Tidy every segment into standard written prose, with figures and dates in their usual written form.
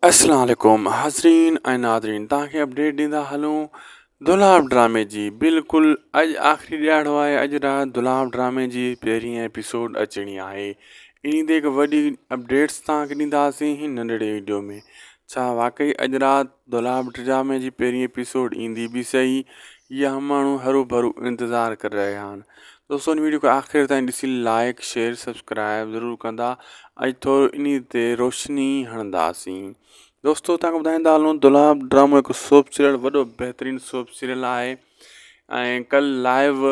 अस्सलाम वालेकुम हाज़रीन ऐं नाज़रीन तव्हांखे अपडेट ॾींदा हलूं दुलाब ड्रामे जी। बिल्कुलु अॼु आख़िरी ॾियारो आहे। अॼु राति दुलाब ड्रामे जी पहिरीं एपिसोड अचणी आहे। इन ते हिकु वॾी अपडेट्स तव्हांखे ॾींदासीं हिन नंढड़े वीडियो में। छा वाकई अॼु राति दुलाब ड्रामे जी पहिरीं एपिसोड ईंदी बि सही या माण्हू हरू भरू इंतज़ारु करे रहिया आहिनि। दोस्तों इन वीडियो खे आख़िर ताईं ॾिसी लाइक शेयर सब्सक्राइब ज़रूरु कंदा ऐं थोरो इन ते रोशनी हणंदासीं। दोस्तों तव्हांखे ॿुधाईंदा हलूं दुलाब ड्रामो हिकु सोप सीरियल वॾो बहितरीनु सोप सीरियल आहे ऐं कल्ह लाइव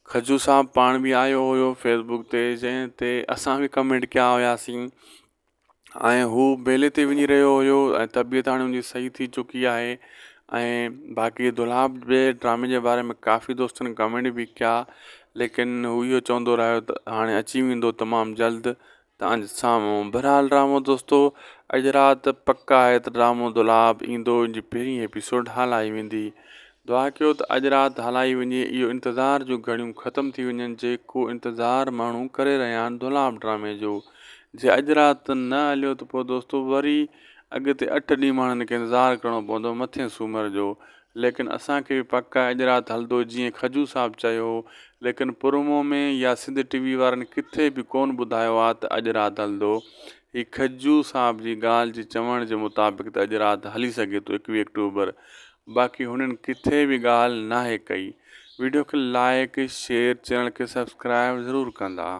खजू साहब पाण बि आयो हुयो फेसबुक ते, जंहिं ते असां बि कमेंट कया हुयासीं ऐं हू बेले ते वञी रहियो हुयो ऐं तबियत हाणे मुंहिंजी सही थी चुकी आहे। ऐं बाक़ी दुलाब जे ड्रामे जे बारे में काफ़ी दोस्तनि कमेंट बि कया, लेकिन हू इहो चवंदो रहियो त हाणे अची वेंदो तमामु जल्द तव्हांजे साम्हूं। बहरहाल ड्रामो दोस्तों अॼु राति पक आहे त ड्रामो दुलाब ईंदो, इनजी पहिरीं एपिसोड हलाई वेंदी। दुआ कयो त अॼु राति हलाई वञे, इहो इंतज़ार जूं घड़ियूं ख़तमु थी वञनि जेको इंतज़ारु माण्हू करे रहिया आहिनि दुलाब ड्रामे जो। जे अॼु राति न हलियो त पोइ दोस्तों वरी अॻिते 8 ॾींहं माण्हुनि खे इंतज़ारु करिणो पवंदो मथे सूमर जो। लेकिन असांखे बि पक आहे अॼु राति हलंदो जीअं खजू साहब चयो हो, लेकिन प्रोमो में या सिंध टीवी वारनि किथे बि कोन ॿुधायो आहे त अॼु राति हलंदो। ही खजू साहब जी ॻाल्हि जे चवण जे मुताबिक़ त अॼु राति हली सघे थो 21 अक्टूबर। बाक़ी हुननि किथे बि ॻाल्हि नाहे कई। वीडियो खे लाइक शेयर चैनल खे सब्सक्राइब ज़रूरु कंदा।